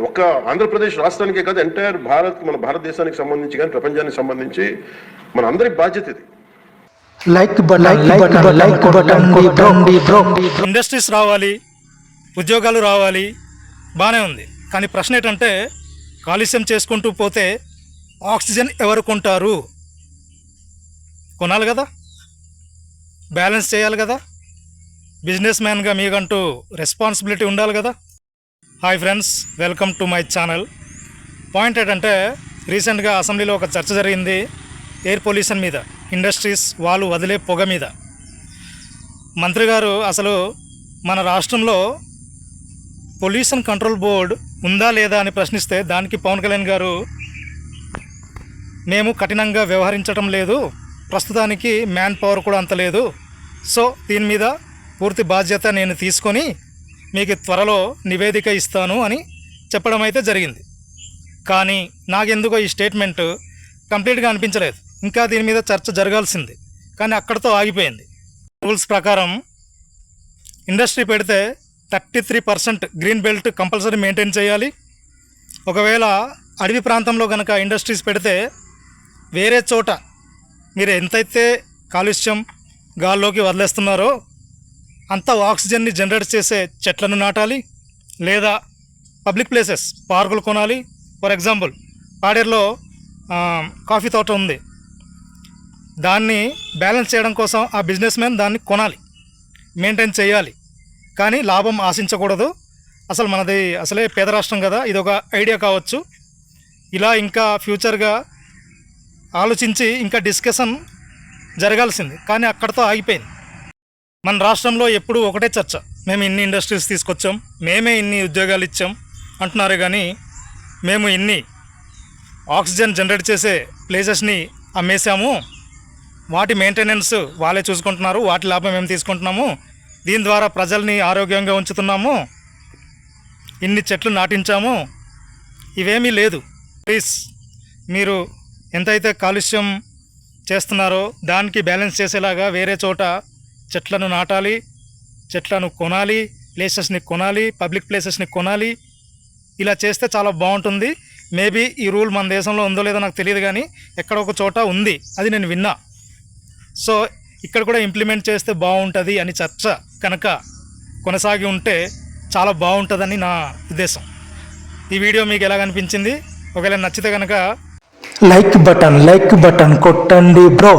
ఒక్క ఆంధ్రప్రదేశ్ రాష్ట్రానికే కాదు, ఎంటైర్ మన భారతదేశానికి సంబంధించి కానీ ప్రపంచానికి సంబంధించి మన అందరి బాధ్యత ఇది. ఇండస్ట్రీస్ రావాలి, ఉద్యోగాలు రావాలి, బాగానే ఉంది. కానీ ప్రశ్న ఏంటంటే కాలుష్యం చేసుకుంటూ పోతే ఆక్సిజన్ ఎవరు కొంటారు? కొనాలి కదా, బ్యాలెన్స్ చేయాలి కదా, బిజినెస్ మ్యాన్గా మీకంటూ రెస్పాన్సిబిలిటీ ఉండాలి కదా. Hi friends, welcome to my channel. Point ఏంటంటే రీసెంట్గా అసెంబ్లీలో ఒక చర్చ జరిగింది ఎయిర్ పొల్యూషన్ మీద, ఇండస్ట్రీస్ వాళ్ళు వదిలే పొగ మీద. మంత్రి గారు అసలు మన రాష్ట్రంలో పొల్యూషన్ కంట్రోల్ బోర్డు ఉందా లేదా అని ప్రశ్నిస్తే దానికి పవన్ కళ్యాణ్ గారు మేము కఠినంగా వ్యవహరించడం లేదు, ప్రస్తుతానికి మ్యాన్ పవర్ కూడా అంత లేదు, సో దీని మీద పూర్తి బాధ్యత నేను తీసుకొని మీకు త్వరలో నివేదిక ఇస్తాను అని చెప్పడం అయితే జరిగింది. కానీ నాకెందుకో ఈ స్టేట్మెంట్ కంప్లీట్గా అనిపించలేదు. ఇంకా దీని మీద చర్చ జరగాల్సింది, కానీ అక్కడితో ఆగిపోయింది. రూల్స్ ప్రకారం ఇండస్ట్రీ పెడితే 33% గ్రీన్ బెల్ట్ కంపల్సరీ మెయింటైన్ చేయాలి. ఒకవేళ అడవి ప్రాంతంలో కనుక ఇండస్ట్రీస్ పెడితే వేరే చోట మీరు ఎంతైతే కాలుష్యం గాల్లోకి వదిలేస్తున్నారో అంత ఆక్సిజన్ని జనరేట్ చేసే చెట్లను నాటాలి, లేదా పబ్లిక్ ప్లేసెస్ పార్కులు కొనాలి. ఫర్ ఎగ్జాంపుల్ పాడేరులో కాఫీ తోట ఉంది, దాన్ని బ్యాలెన్స్ చేయడం కోసం ఆ బిజినెస్ మ్యాన్ దాన్ని కొనాలి, మెయింటైన్ చేయాలి, కానీ లాభం ఆశించకూడదు. అసలు మనది అసలే పేద రాష్ట్రం కదా, ఇది ఒక ఐడియా కావచ్చు. ఇలా ఇంకా ఫ్యూచర్గా ఆలోచించి ఇంకా డిస్కషన్ జరగాల్సింది, కానీ అక్కడితో ఆగిపోయింది. మన రాష్ట్రంలో ఎప్పుడూ ఒకటే చర్చ, మేము ఇన్ని ఇండస్ట్రీస్ తీసుకొచ్చాం, మేమే ఇన్ని ఉద్యోగాలు ఇచ్చాం అంటున్నారు, కానీ మేము ఇన్ని ఆక్సిజన్ జనరేట్ చేసే ప్లేసెస్ని అమ్మేశాము, వాటి మెయింటెనెన్స్ వాళ్ళే చూసుకుంటున్నారు, వాటి లాభం మేము తీసుకుంటున్నాము, దీని ద్వారా ప్రజల్ని ఆరోగ్యంగా ఉంచుతున్నాము, ఇన్ని చెట్లు నాటించాము, ఇవేమీ లేదు. ప్లీజ్ మీరు ఎంతైతే కాలుష్యం చేస్తున్నారో దానికి బ్యాలెన్స్ చేసేలాగా వేరే చోట చెట్లను నాటాలి, చెట్లను కొనాలి, ప్లేసెస్ని కొనాలి, పబ్లిక్ ప్లేసెస్ని కొనాలి. ఇలా చేస్తే చాలా బాగుంటుంది. మేబీ ఈ రూల్ మన దేశంలో ఉందో లేదో నాకు తెలియదు, కానీ ఎక్కడ ఒక చోట ఉంది, అది నేను విన్నా. సో ఇక్కడ కూడా ఇంప్లిమెంట్ చేస్తే బాగుంటుంది అని చర్చ కనుక కొనసాగి ఉంటే చాలా బాగుంటుందని నా ఉద్దేశం. ఈ వీడియో మీకు ఎలా అనిపించింది? ఒకవేళ నచ్చితే కనుక లైక్ బటన్ కొట్టండి బ్రో.